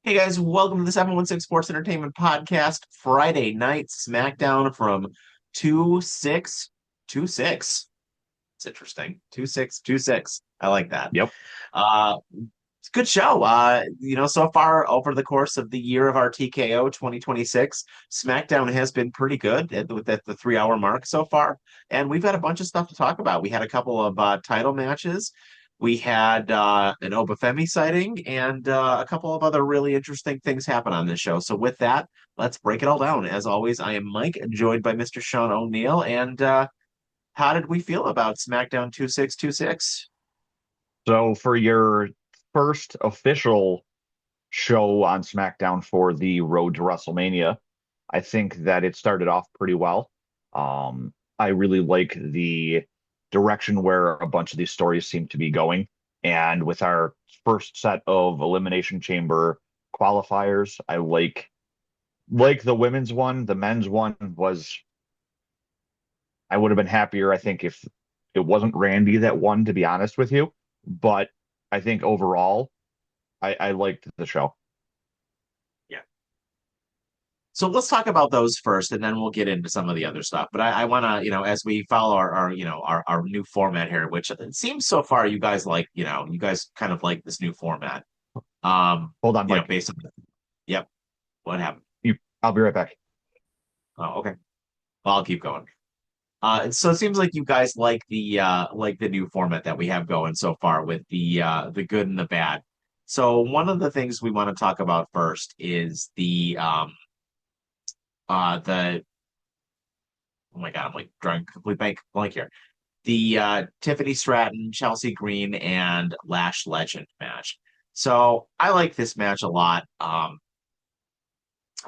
Hey guys, welcome to the 716 Sports Entertainment Podcast, Friday Night SmackDown from 2-6-2-6. It's interesting. 2-6-2-6. I like that. Yep. Uh it's a good show. So far over the course of the year of our TKO 2026, SmackDown has been pretty good at the 3 hour mark so far. And we've had a bunch of stuff to talk about. We had a couple of title matches. We had an Oba Femi sighting and a couple of other really interesting things happen on this show. So with that, let's break it all down. As always, I am Mike, joined by Mr. Sean O'Neill. And how did we feel about SmackDown 2626? So for your first official show on SmackDown for the road to WrestleMania, I think that it started off pretty well. I really like the direction where a bunch of these stories seem to be going. And with our first set of Elimination Chamber qualifiers, I like the women's one. The men's one was I would have been happier, I think, if it wasn't Randy that won, to be honest with you. But I think overall, I liked the show. Yeah. So let's talk about those first, and then we'll get into some of the other stuff. But I want to, as we follow our new format here, which it seems so far you guys like, you guys kind of like this new format. Hold on, Mike. Based on, yep. What happened? I'll be right back. Oh, okay. Well, I'll keep going. So it seems like you guys like the new format that we have going so far with the good and the bad. So one of the things we want to talk about first is the oh my God, I'm like drawing complete blank here. The Tiffany Stratton, Chelsea Green, and Lash Legend match. So I like this match a lot. I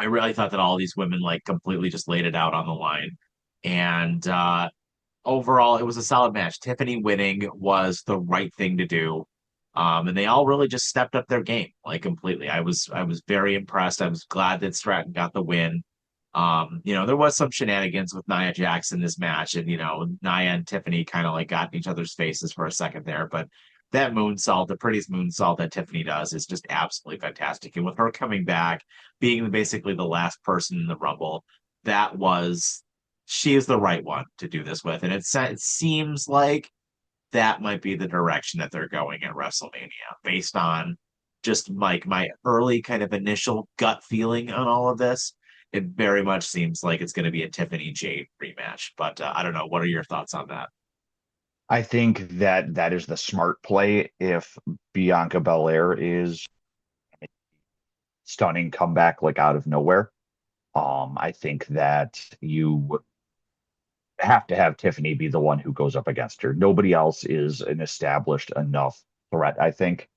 really thought that all these women like completely just laid it out on the line. And overall, it was a solid match. Tiffany winning was the right thing to do. And they all really just stepped up their game like completely. I was very impressed. I was glad that Stratton got the win. There was some shenanigans with Nia Jax in this match, and Nia and Tiffany kind of like got in each other's faces for a second there, but that moonsault, the prettiest moonsault that Tiffany does, is just absolutely fantastic. And with her coming back, being basically the last person in the Rumble, that was she is the right one to do this with, and it seems like that might be the direction that they're going at WrestleMania, based on just like my early kind of initial gut feeling on all of this. It very much seems like it's going to be a Tiffany Jade rematch, but I don't know. What are your thoughts on that? I think that that is the smart play if Bianca Belair is stunning comeback like out of nowhere. I think that you have to have Tiffany be the one who goes up against her. Nobody else is an established enough threat, I think.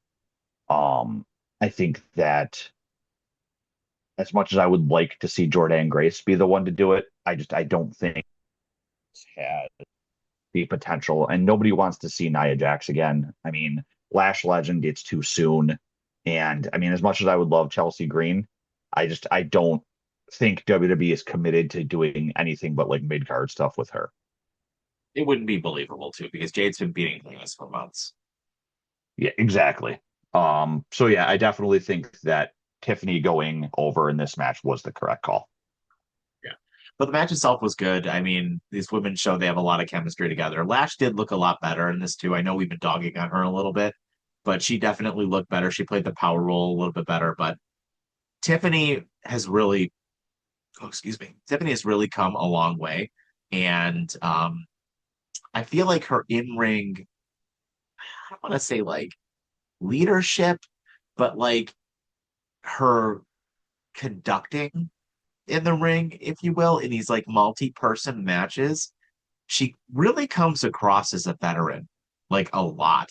I think that as much as I would like to see Jordan Grace be the one to do it, I don't think it's had the potential, and nobody wants to see Nia Jax again. I mean, Lash Legend, it's too soon. And I mean, as much as I would love Chelsea Green, I don't think WWE is committed to doing anything but like mid card stuff with her. It wouldn't be believable too, because Jade's been beating things for months. Yeah, exactly. So yeah, I definitely think that Tiffany going over in this match was the correct call. Yeah. But the match itself was good. I mean, these women show they have a lot of chemistry together. Lash did look a lot better in this too. I know we've been dogging on her a little bit, but she definitely looked better. She played the power role a little bit better. But Tiffany has really, oh, excuse me, Tiffany has really come a long way. And I feel like her in ring, I don't want to say like leadership, but like her conducting in the ring, if you will, in these like multi-person matches, she really comes across as a veteran, like a lot.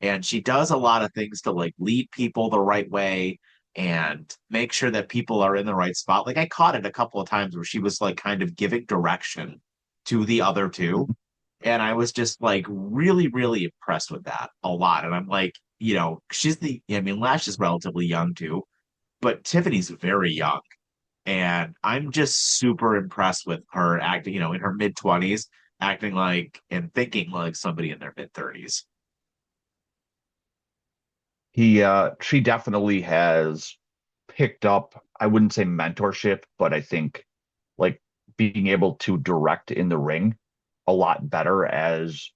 And she does a lot of things to like lead people the right way and make sure that people are in the right spot. Like I caught it a couple of times where she was like kind of giving direction to the other two. And I was just like really, really impressed with that a lot. And I'm like, I mean, Lash is relatively young too, but Tiffany's very young. And I'm just super impressed with her acting, in her mid 20s, acting like and thinking like somebody in their mid 30s. She definitely has picked up, I wouldn't say mentorship, but I think like being able to direct in the ring a lot better as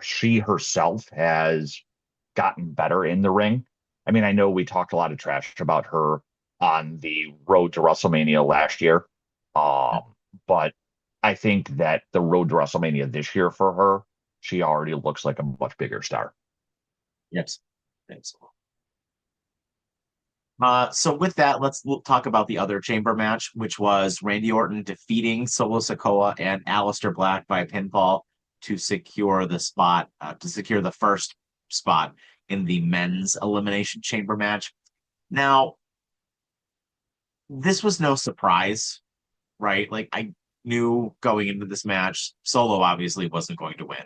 she herself has gotten better in the ring. I mean, I know we talked a lot of trash about her on the road to WrestleMania last year. But I think that the road to WrestleMania this year for her, she already looks like a much bigger star. Yes. Thanks. So with that, talk about the other chamber match, which was Randy Orton defeating Solo Sikoa and Aleister Black by pinfall to secure the first spot in the men's elimination chamber match. Now, this was no surprise, right? Like I knew going into this match, Solo obviously wasn't going to win.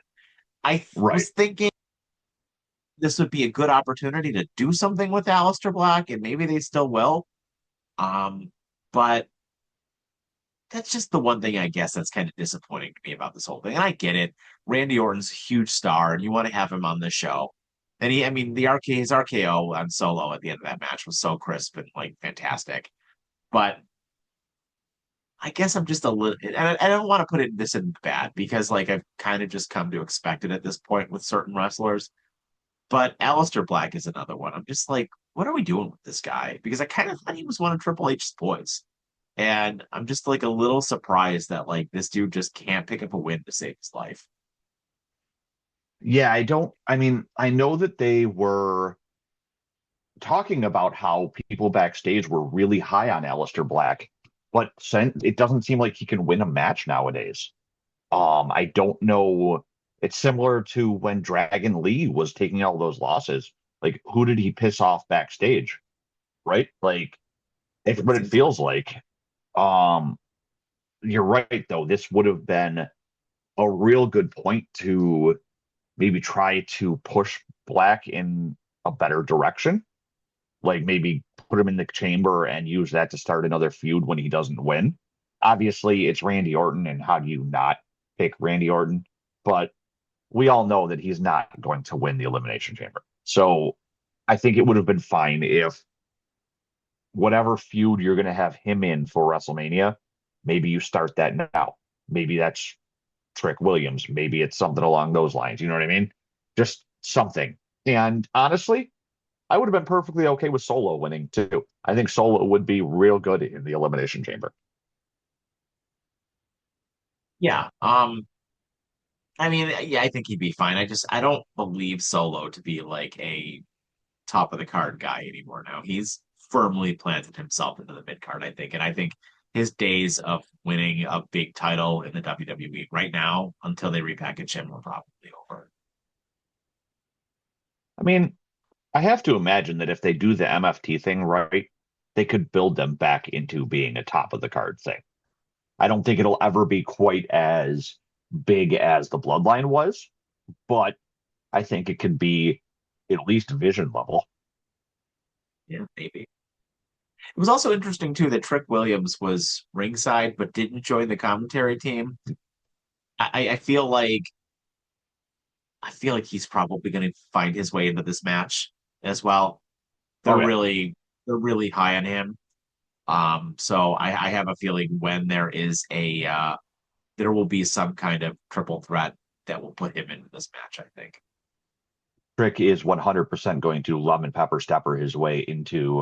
Right. Was thinking this would be a good opportunity to do something with Aleister Black, and maybe they still will. Um, but that's just the one thing I guess that's kind of disappointing to me about this whole thing. And I get it. Randy Orton's a huge star, and you want to have him on the show. And I mean, his RKO on Solo at the end of that match was so crisp and like fantastic. But I guess I'm just a little, and I don't want to put this in bad because like I've kind of just come to expect it at this point with certain wrestlers. But Aleister Black is another one. I'm just like, what are we doing with this guy? Because I kind of thought he was one of Triple H's boys. And I'm just like a little surprised that like this dude just can't pick up a win to save his life. Yeah, I mean, I know that they were talking about how people backstage were really high on Aleister Black, but it doesn't seem like he can win a match nowadays. I don't know. It's similar to when Dragon Lee was taking all those losses. Like, who did he piss off backstage? Right? Like, it's It what it seems like feels like. Um, you're right, though. This would have been a real good point to maybe try to push Black in a better direction. Like, maybe put him in the chamber and use that to start another feud when he doesn't win. Obviously, it's Randy Orton, and how do you not pick Randy Orton? But we all know that he's not going to win the Elimination Chamber. So I think it would have been fine if whatever feud you're going to have him in for WrestleMania, maybe you start that now. Maybe that's Trick Williams. Maybe it's something along those lines. You know what I mean? Just something. And honestly, I would have been perfectly okay with Solo winning too. I think Solo would be real good in the Elimination Chamber. yeah. I mean, yeah, I think he'd be fine. I don't believe Solo to be like a top of the card guy anymore now. He's firmly planted himself into the mid card, I think. And I think his days of winning a big title in the WWE right now, until they repackage him, are probably over. I mean, I have to imagine that if they do the MFT thing right, they could build them back into being a top of the card thing. I don't think it'll ever be quite as big as the Bloodline was, but I think it could be at least vision level. Yeah, maybe. It was also interesting too that Trick Williams was ringside but didn't join the commentary team. I I feel like he's probably going to find his way into this match as well. Oh They're yeah. they're really high on him. So I have a feeling when there will be some kind of triple threat that will put him into this match, I think. Trick is 100% going to lemon pepper stepper his way into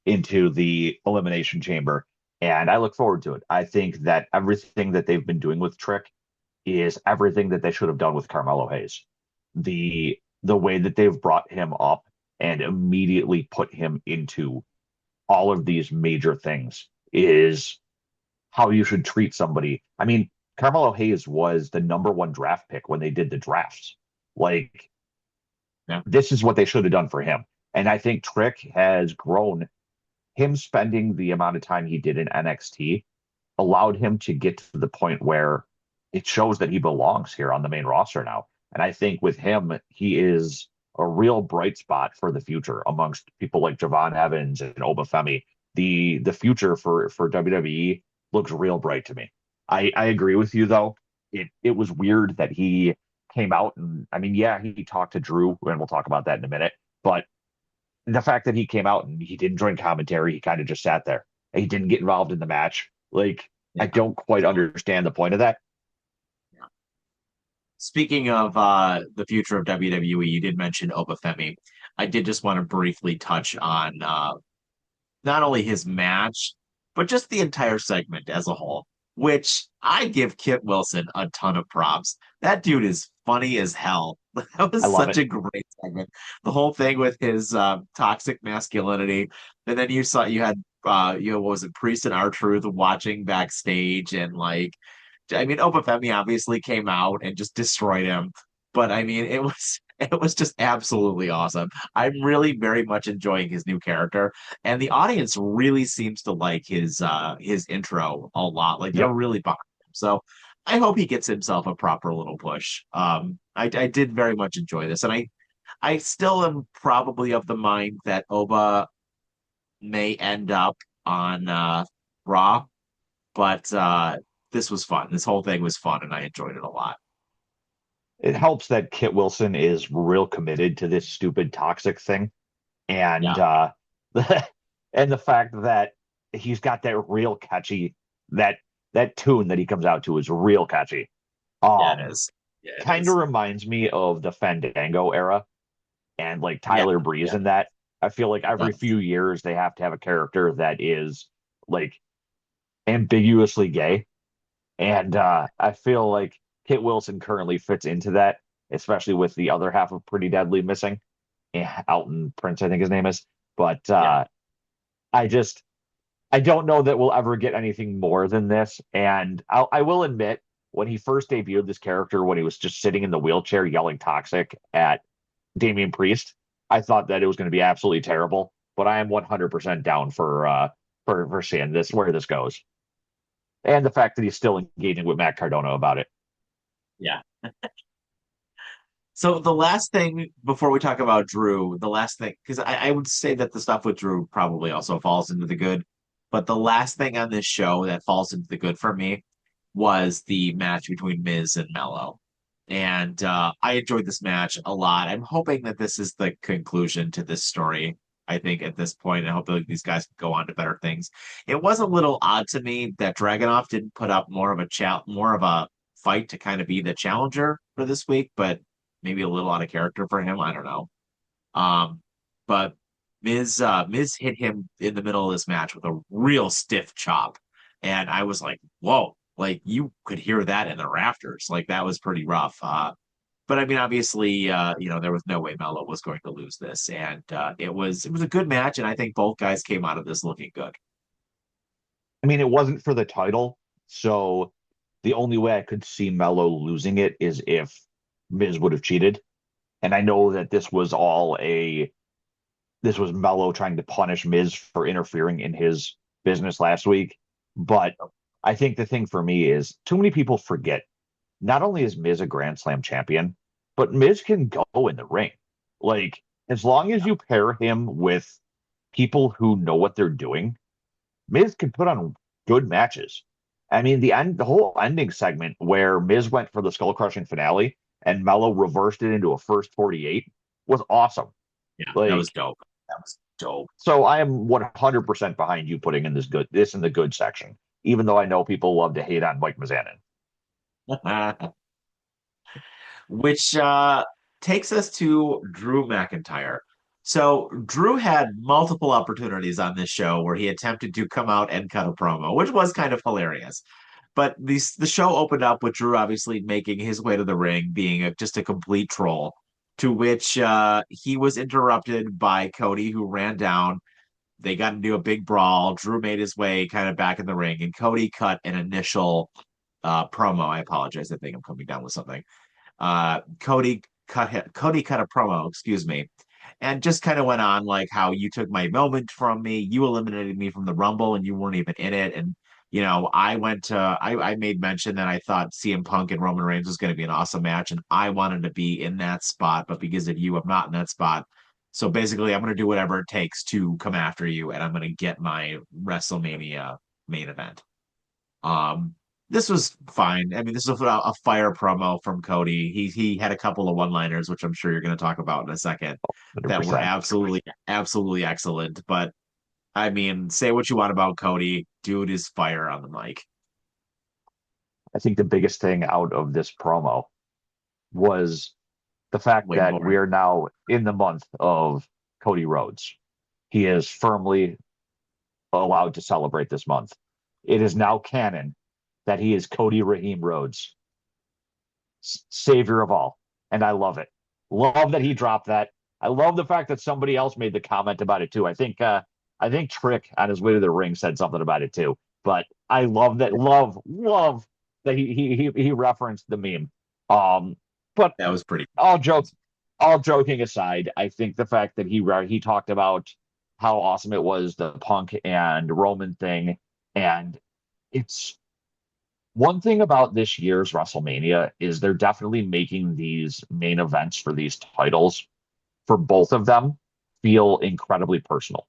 the elimination chamber, and I look forward to it. I think that everything that they've been doing with Trick is everything that they should have done with Carmelo Hayes. The way that they've brought him up and immediately put him into all of these major things is how you should treat somebody. I mean, Carmelo Hayes was the number one draft pick when they did the drafts. Like, Yeah. this is what they should have done for him. And I think Trick has grown. Him spending the amount of time he did in NXT allowed him to get to the point where it shows that he belongs here on the main roster now. And I think with him, he is a real bright spot for the future amongst people like Javon Evans and Oba Femi. The future for WWE looks real bright to me. I agree with you though. It was weird that he came out and I mean, yeah, he talked to Drew, and we'll talk about that in a minute, but The fact that he came out and he didn't join commentary, he kind of just sat there. He didn't get involved in the match. Like, I Yeah. don't quite understand the point of that. Speaking of the future of WWE, you did mention Oba Femi. I did just want to briefly touch on not only his match, but just the entire segment as a whole, which I give Kit Wilson a ton of props. That dude is funny as hell. That I was love such it. a great segment. The whole thing with his toxic masculinity. And then you had what was it, Priest and R-Truth watching backstage and like I mean, Oba Femi obviously came out and just destroyed him. But I mean, it was just absolutely awesome. I'm really very much enjoying his new character, and the audience really seems to like his intro a lot. Like they're Yep. really behind him. So I hope he gets himself a proper little push. I did very much enjoy this, and I still am probably of the mind that Oba may end up on Raw, but this was fun. This whole thing was fun, and I enjoyed it a lot. It helps that Kit Wilson is real committed to this stupid toxic thing. And Yeah, and the fact that he's got that real catchy that that tune that he comes out to is real catchy. yeah, it Um, is. Yeah, it Kind of is. reminds me of the Fandango era and like Yeah, Tyler Breeze yeah, in that. I feel like it every does. few years they have to have a character that is like ambiguously gay. And I feel like Kit Wilson currently fits into that, especially with the other half of Pretty Deadly missing. Alton Prince, I think his name is. But Yeah, I just I don't know that we'll ever get anything more than this. And I will admit, when he first debuted this character, when he was just sitting in the wheelchair yelling toxic at Damian Priest, I thought that it was going to be absolutely terrible. But I am 100% down for seeing this where this goes, and the fact that he's still engaging with Matt Cardona about it. yeah. So the last thing before we talk about Drew, the last thing, because I would say that the stuff with Drew probably also falls into the good, but the last thing on this show that falls into the good for me was the match between Miz and Mello. And I enjoyed this match a lot. I'm hoping that this is the conclusion to this story. I think at this point, I hope that these guys can go on to better things. It was a little odd to me that Dragunov didn't put up more of a fight to kind of be the challenger for this week, but maybe a little out of character for him. I don't know. Um, but Miz hit him in the middle of this match with a real stiff chop, and I was like, "Whoa!" Like you could hear that in the rafters. Like that was pretty rough. But I mean, obviously, there was no way Melo was going to lose this, and it was a good match, and I think both guys came out of this looking good. I mean, it wasn't for the title, so the only way I could see Mello losing it is if Miz would have cheated. And I know that this was Mello trying to punish Miz for interfering in his business last week. But I think the thing for me is too many people forget not only is Miz a Grand Slam champion, but Miz can go in the ring. Like, as long as you pair him with people who know what they're doing, Miz can put on good matches. I mean, the whole ending segment where Miz went for the skull crushing finale and Mello reversed it into a first 48 was awesome. Yeah, that was Like, dope. That was dope. so I am 100% behind you putting in this in the good section, even though I know people love to hate on Mike Mizanin. Which takes us to Drew McIntyre. So Drew had multiple opportunities on this show where he attempted to come out and cut a promo, which was kind of hilarious. But the show opened up with Drew obviously making his way to the ring, being just a complete troll, to which he was interrupted by Cody, who ran down. They got into a big brawl. Drew made his way kind of back in the ring, and Cody cut an initial promo. I apologize. I think I'm coming down with something. Cody cut a promo, excuse me, and just kind of went on like how you took my moment from me, you eliminated me from the Rumble, and you weren't even in it. And I made mention that I thought CM Punk and Roman Reigns was going to be an awesome match, and I wanted to be in that spot, but because of you, I'm not in that spot. So basically, I'm going to do whatever it takes to come after you, and I'm going to get my WrestleMania main event. Um, this was fine. I mean, this was a fire promo from Cody. He had a couple of one-liners, which I'm sure you're going to talk about in a second, that were 100%. absolutely excellent. But I mean, say what you want about Cody, dude is fire on the mic. I think the biggest thing out of this promo was the fact Way that we more. are now in the month of Cody Rhodes. He is firmly allowed to celebrate this month. It is now canon that he is Cody Raheem Rhodes, savior of all. And I love it. Love that he dropped that. I love the fact that somebody else made the comment about it too. I think Trick on his way to the ring said something about it too. But I love that. Love that he referenced the meme. But That was pretty. all jokes all joking aside, I think the fact that he talked about how awesome it was, the Punk and Roman thing, and it's one thing about this year's WrestleMania is they're definitely making these main events for these titles for both of them feel incredibly personal.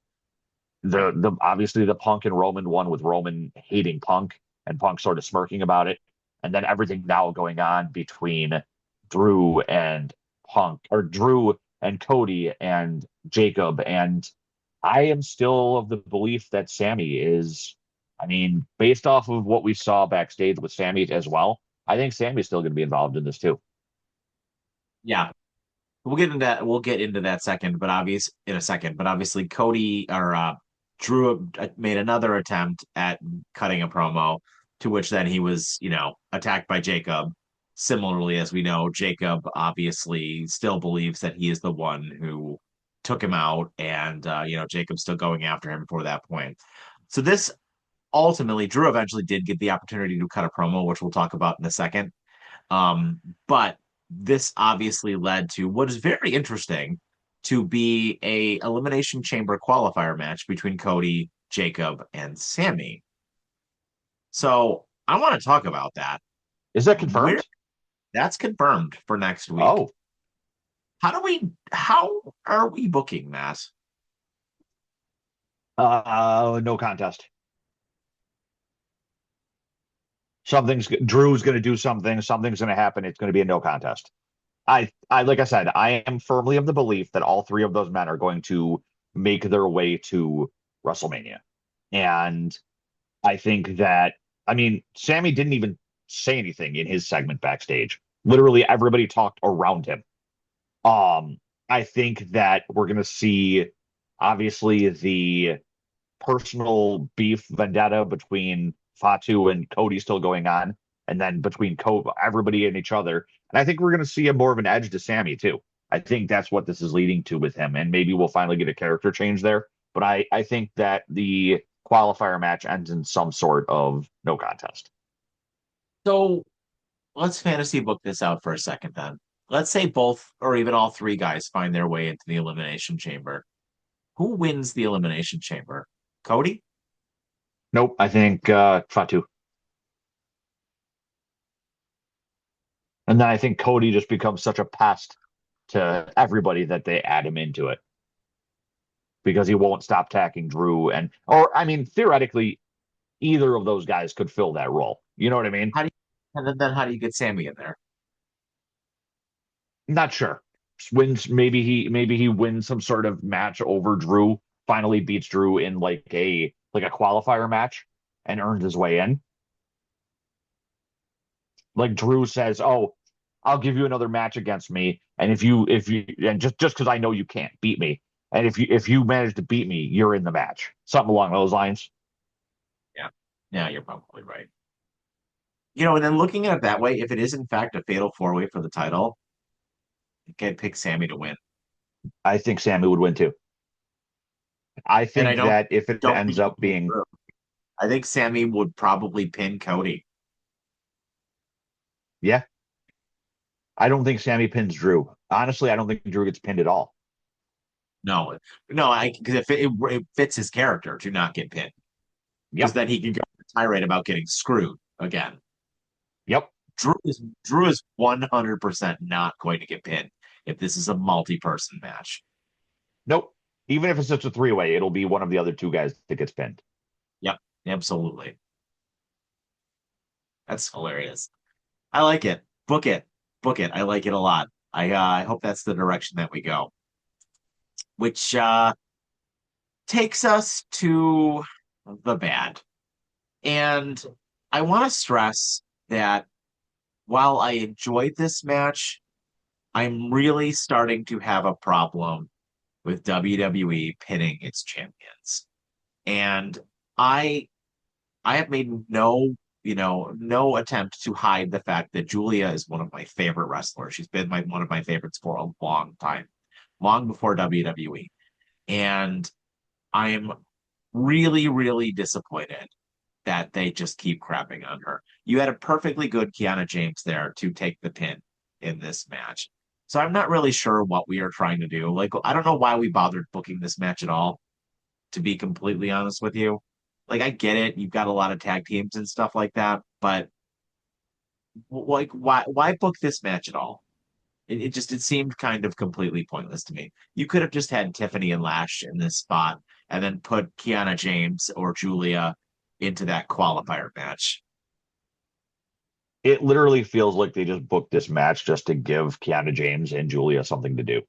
Right. The obviously the Punk and Roman one with Roman hating Punk and Punk sort of smirking about it, and then everything now going on between Drew and Punk or Drew and Cody and Jacob. And I am still of the belief that Sammy is, I mean, based off of what we saw backstage with Sammy as well, I think Sammy's still going to be involved in this too. Yeah. We'll get into that second, but obvious in a second. But obviously, Cody or Drew made another attempt at cutting a promo, to which then he was, attacked by Jacob. Similarly, as we know, Jacob obviously still believes that he is the one who took him out, and Jacob's still going after him for that point. So this ultimately, Drew eventually did get the opportunity to cut a promo, which we'll talk about in a second. But this obviously led to what is very interesting to be a elimination chamber qualifier match between Cody, Jacob, and Sammy. So I want to talk about that. Is that Where confirmed? that's confirmed for next week. Oh, How are we booking that? no contest. Something's Drew's going to do something. Something's going to happen. It's going to be a no contest. Like I said, I am firmly of the belief that all three of those men are going to make their way to WrestleMania. And I think that, I mean, Sammy didn't even say anything in his segment backstage. Literally everybody talked around him. I think that we're going to see obviously the personal beef vendetta between Fatu and Cody still going on, and then between everybody and each other. And I think we're going to see a more of an edge to Sammy too. I think that's what this is leading to with him, and maybe we'll finally get a character change there. But I think that the qualifier match ends in some sort of no contest. So let's fantasy book this out for a second then. Let's say both or even all three guys find their way into the elimination chamber. Who wins the elimination chamber? Cody? Nope, I think Fatu. And then I think Cody just becomes such a pest to everybody that they add him into it because he won't stop attacking Drew. Or I mean, theoretically, either of those guys could fill that role. You know what I mean? How do and then how do you get Sammy in there? Not sure. Wins maybe he wins some sort of match over Drew, finally beats Drew in like a qualifier match and earns his way in. Like Drew says, "Oh, I'll give you another match against me, and if you and just because I know you can't beat me, and if you manage to beat me, you're in the match." Something along those lines. Yeah. Yeah, you're probably right. And then looking at it that way, if it is in fact a fatal four-way for the title, I could pick Sammy to win. I think Sammy would win too. I And I think that if it don't ends think up being, I think Sammy would probably pin Cody. yeah, I don't think Sammy pins Drew. Honestly, I don't think Drew gets pinned at all. No, no, I because it fits his character to not get pinned because Yep, then he can go on a tirade about getting screwed again. yep, Drew is 100% not going to get pinned if this is a multi-person match. nope. Even if it's just a three-way, it'll be one of the other two guys that gets pinned. Yep, absolutely. That's hilarious. I like it. Book it. Book it. I like it a lot. I hope that's the direction that we go. Which takes us to the bad. And I want to stress that while I enjoyed this match, I'm really starting to have a problem with WWE pinning its champions. And I I have made no attempt to hide the fact that Giulia is one of my favorite wrestlers. She's been one of my favorites for a long time, long before WWE. And I'm really, really disappointed that they just keep crapping on her. You had a perfectly good Kiana James there to take the pin in this match. So I'm not really sure what we are trying to do. Like, I don't know why we bothered booking this match at all, to be completely honest with you. Like, I get it. You've got a lot of tag teams and stuff like that, but like, why book this match at all? It seemed kind of completely pointless to me. You could have just had Tiffany and Lash in this spot and then put Kiana James or Giulia into that qualifier match. It literally feels like they just booked this match just to give Kiana James and Giulia something to do,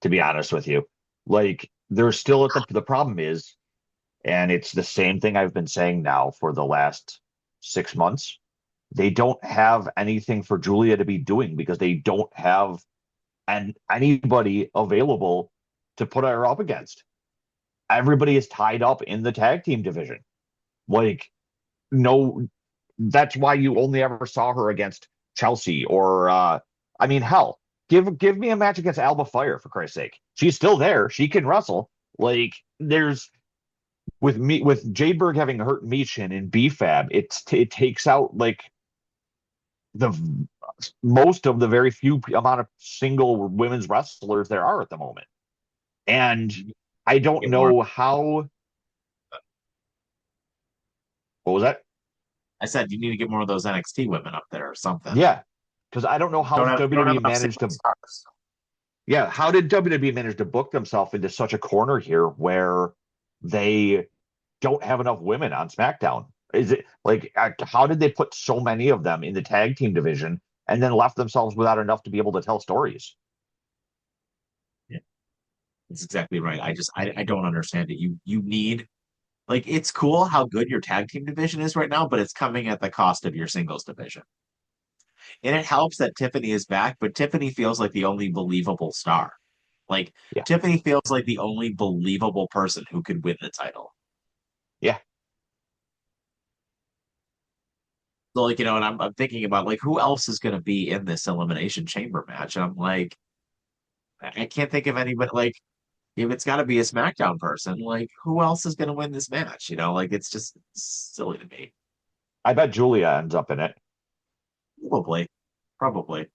to be honest with you. Like, there's still the problem is, and it's the same thing I've been saying now for the last 6 months. They don't have anything for Giulia to be doing because they don't have anybody available to put her up against. Everybody is tied up in the tag team division. Like, no, that's why you only ever saw her against Chelsea or I mean, hell, give me a match against Alba Fire for Christ's sake. She's still there. She can wrestle. Like, there's with Jade Berg having hurt Michin in BFAB, it takes out like the most of the very few amount of single women's wrestlers there are at the moment. And I don't Get more. know how. What was that? I said you need to get more of those NXT women up there or something. Yeah, because I don't know how You don't have WWE enough managed single to. stars. Yeah, how did WWE manage to book themselves into such a corner here where they don't have enough women on SmackDown? Is it like how did they put so many of them in the tag team division and then left themselves without enough to be able to tell stories? Yeah, that's exactly right. I don't understand it. You need like it's cool how good your tag team division is right now, but it's coming at the cost of your singles division. And it helps that Tiffany is back, but Tiffany feels like the only believable star. Like Yeah, Tiffany feels like the only believable person who could win the title. yeah. So like, and I'm thinking about like who else is gonna be in this elimination chamber match. And I'm like, I can't think of anybody like if it's gotta be a SmackDown person, like who else is gonna win this match? Like it's just silly to me. I bet Julia ends up in it. Probably. Probably.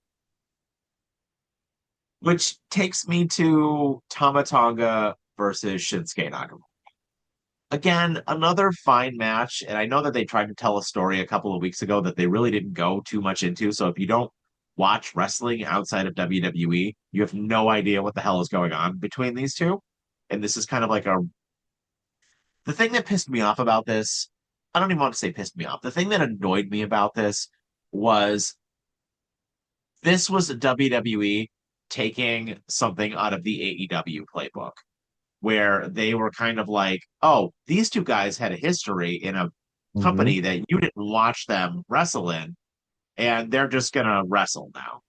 Which takes me to Tama Tonga versus Shinsuke Nakamura. Again, another fine match. And I know that they tried to tell a story a couple of weeks ago that they really didn't go too much into. So if you don't watch wrestling outside of WWE, you have no idea what the hell is going on between these two. And this is kind of like the thing that pissed me off about this. I don't even want to say pissed me off. The thing that annoyed me about this was this was WWE taking something out of the AEW playbook where they were kind of like, oh, these two guys had a history in a Hmm. company that you didn't watch them wrestle in, and they're just going to wrestle now.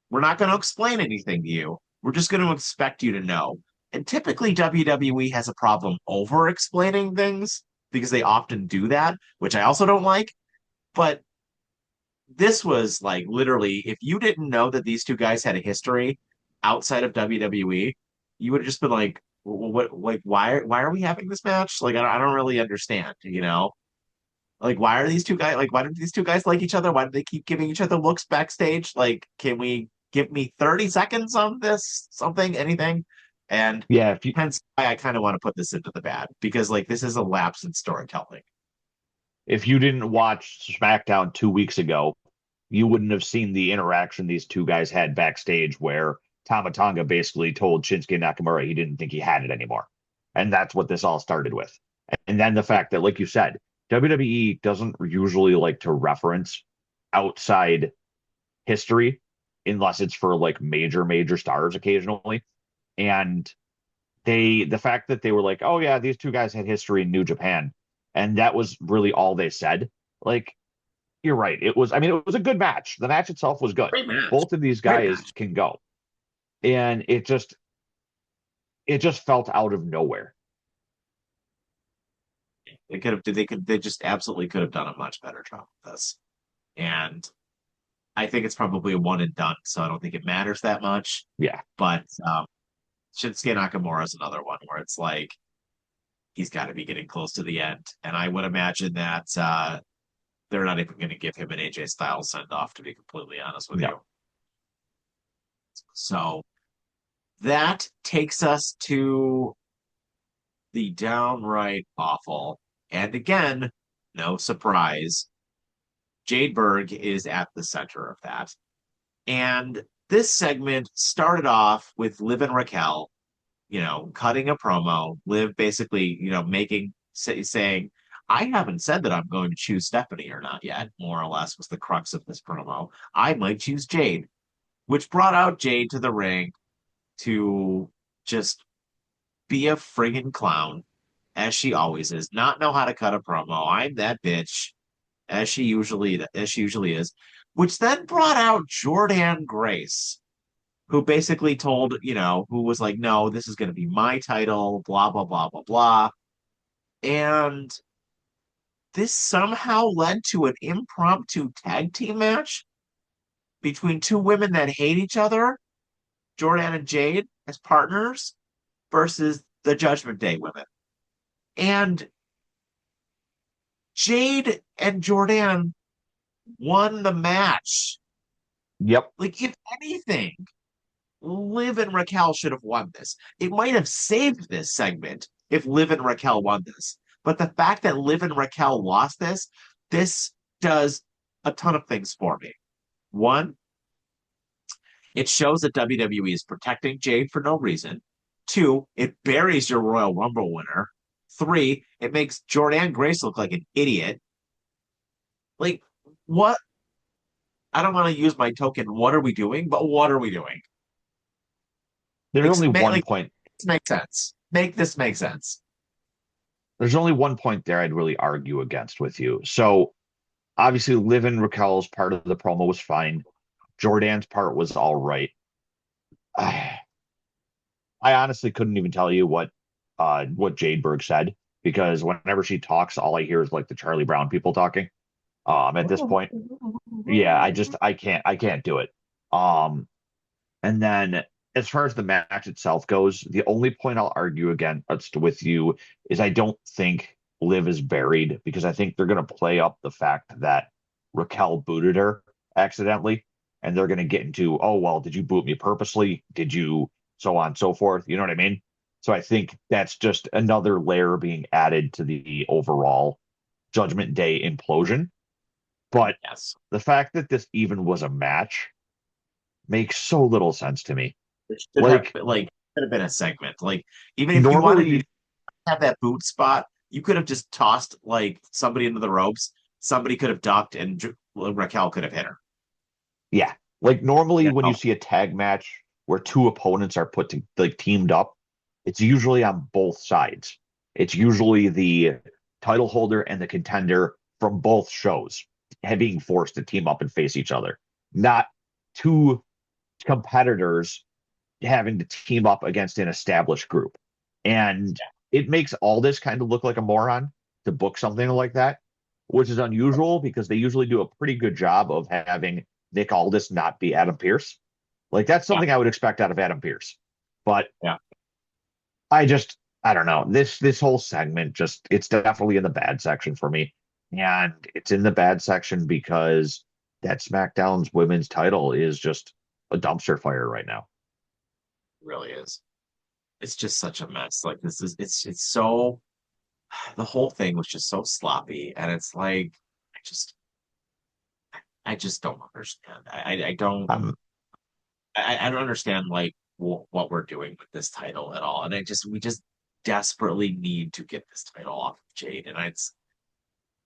We're not going to explain anything to you. We're just going to expect you to know. And typically, WWE has a problem over explaining things because they often do that, which I also don't like. But this was like literally, if you didn't know that these two guys had a history outside of WWE, you would have just been like, what, like, why are we having this match? Like, I don't really understand. Like, why are these two guys, like, why do these two guys like each other? Why do they keep giving each other looks backstage? Like, can we give me 30 seconds on this, something, anything? And Yeah, if you hence why I kind of want to put this into the bad because, like, this is a lapse in storytelling. if you didn't watch SmackDown 2 weeks ago, you wouldn't have seen the interaction these two guys had backstage where Tama Tonga basically told Shinsuke Nakamura he didn't think he had it anymore. And that's what this all started with. And then the Yeah. fact that, like you said, WWE doesn't usually like to reference outside history unless it's for like major stars occasionally. And the fact that they were like, oh yeah, these two guys had history in New Japan, and that was really all they said. Like, you're right. I mean, it was a good match. The match itself was good. Great match. Both of these Great guys match. can go. And it just felt out of nowhere. They just absolutely could have done a much better job with this. And I think it's probably a one and done, so I don't think it matters that much. Yeah. But Shinsuke Nakamura is another one where it's like he's got to be getting close to the end. And I would imagine that they're not even going to give him an AJ Styles send off, to be completely honest with No. you. So that takes us to the downright awful. And again, no surprise, Jade Berg is at the center of that. And this segment started off with Liv and Raquel, cutting a promo. Liv basically, saying, I haven't said that I'm going to choose Stephanie or not yet, more or less was the crux of this promo. I might choose Jade, which brought out Jade to the ring to just be a friggin' clown, as she always is, not know how to cut a promo. I'm that bitch, as she usually is, which then brought out Jordan Grace, who basically told, who was like, no, this is going to be my title, blah, blah, blah, blah, blah. And this somehow led to an impromptu tag team match between two women that hate each other, Jordan and Jade as partners, versus the Judgment Day women. And Jade and Jordan won the match. Yep. Like, if anything, Liv and Raquel should have won this. It might have saved this segment if Liv and Raquel won this. But the fact that Liv and Raquel lost this does a ton of things for me. One, it shows that WWE is protecting Jade for no reason. Two, it buries your Royal Rumble winner. Three, it makes Jordan Grace look like an idiot. Like, what? I don't want to use my token, what are we doing? But what are we doing? There's Like, only one like point. this make sense. Make this make sense. There's only one point there I'd really argue against with you. So obviously, Liv and Raquel's part of the promo was fine. Jordan's part was all right. I honestly couldn't even tell you what Jade Berg said because whenever she talks, all I hear is like the Charlie Brown people talking. At this point, yeah, I can't do it. Um, and then as far as the match itself goes, the only point I'll argue against with you is I don't think Liv is buried because I think they're going to play up the fact that Raquel booted her accidentally, and they're going to get into, oh well, did you boot me purposely? Did you so on and so forth? You know what I mean? So I think that's just another layer being added to the overall Judgment Day implosion. But Yes. the fact that this even was a match makes so little sense to me. It should have Like been like could have been a segment. Like, even if you wanted to normally, have that boot spot, you could have just tossed like somebody into the ropes. Somebody could have ducked, and Raquel could have hit her. yeah, like normally You when you know? see a tag match where two opponents are put to like teamed up, it's usually on both sides. It's usually the title holder and the contender from both shows being forced to team up and face each other, not two competitors having to team up against an established group. And it makes all this kind of look like a moron to book something like that, which is unusual because they usually do a pretty good job of having Nick Aldis not be Adam Pearce. Like that's Yeah, something I would expect out of Adam Pearce. But yeah. I don't know. This whole segment just it's definitely in the bad section for me. And it's in the bad section because that SmackDown's women's title is just a dumpster fire right now. It really is. It's just such a mess. Like, it's so the whole thing was just so sloppy, and it's like I just I just don't understand. I don't Um, I don't understand like what we're doing with this title at all. And we just desperately need to get this title off of Jade. And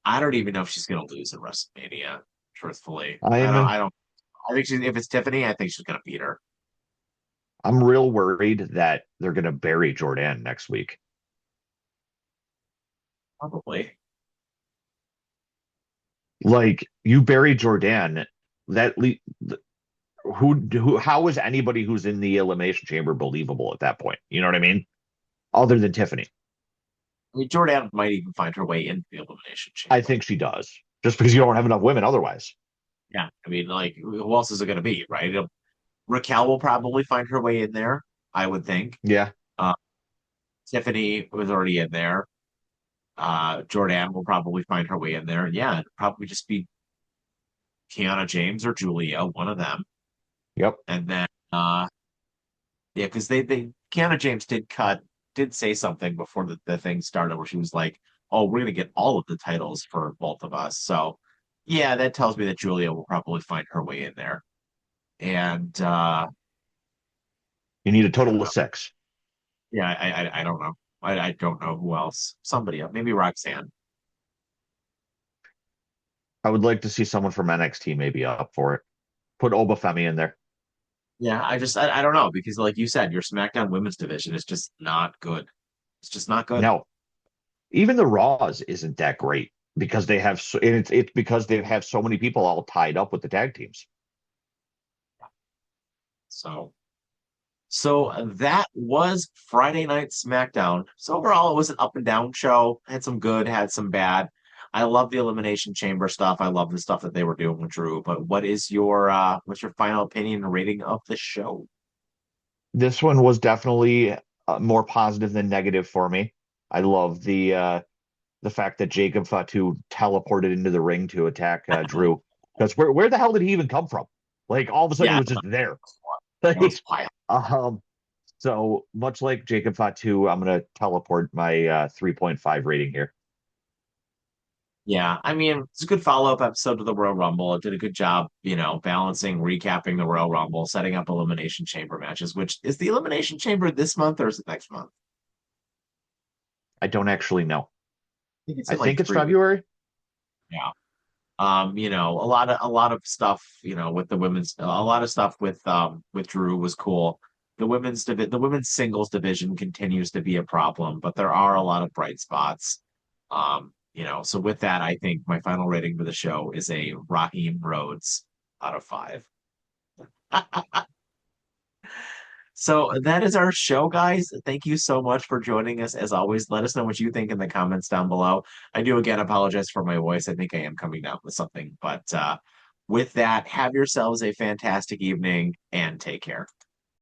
I don't even know if she's gonna lose at WrestleMania. Truthfully, I don't. I'm I don't. I think she's, if it's Tiffany, I think she's gonna beat her. I'm real worried that they're gonna bury Jordan next week. Probably. Like you bury Jordan, that le who how is anybody who's in the Elimination Chamber believable at that point? You know what I mean? Other than Tiffany. I mean, Jordan might even find her way into the Elimination I Chamber. think she does. Just because you don't have enough women otherwise. Yeah, I mean, like, who else is it gonna be, right? Raquel will probably find her way in there. I would think. Yeah. Uh, Tiffany was already in there. Jordan will probably find her way in there. And yeah, it'd probably just be Kiana James or Giulia, one of them. Yep. And then yeah, because they Kiana James did say something before the thing started where she was like, "Oh, we're gonna get all of the titles for both of us." So yeah, that tells me that Giulia will probably find her way in there. And You need a I don't total of know. six. Yeah, I don't know. I don't know who else. Somebody else. Maybe Roxanne. I would like to see someone from NXT maybe up for it. Put Oba Femi in there. Yeah, I don't know because like you said, your SmackDown women's division is just not good. It's just not good. No, even the Raws isn't that great because they have so, and it's because they have so many people all tied up with the tag teams. So so that was Friday Night SmackDown. So overall, it was an up and down show. Had some good, had some bad. I love the Elimination Chamber stuff. I love the stuff that they were doing with Drew. But what's your final opinion and rating of the show? This one was definitely more positive than negative for me. I love the fact that Jacob Fatu teleported into the ring to attack Drew. Because where the hell did he even come from? Like all of a sudden he Yeah, was just there. that was Like, wild. um, so much like Jacob Fatu, I'm gonna teleport my 3.5 rating here. Yeah, I mean, it's a good follow-up episode to the Royal Rumble. It did a good job, balancing, recapping the Royal Rumble, setting up Elimination Chamber matches, which is the Elimination Chamber this month or is it next month? I don't actually know. I think it's I in like think it's 3 weeks. February. Yeah. A lot of stuff, with the women's a lot of stuff with Drew was cool. The women's singles division continues to be a problem, but there are a lot of bright spots. So with that, I think my final rating for the show is a Raheem Rhodes out of 5. So that is our show, guys. Thank you so much for joining us. As always, let us know what you think in the comments down below. I do again apologize for my voice. I think I am coming down with something. But with that, have yourselves a fantastic evening and take care.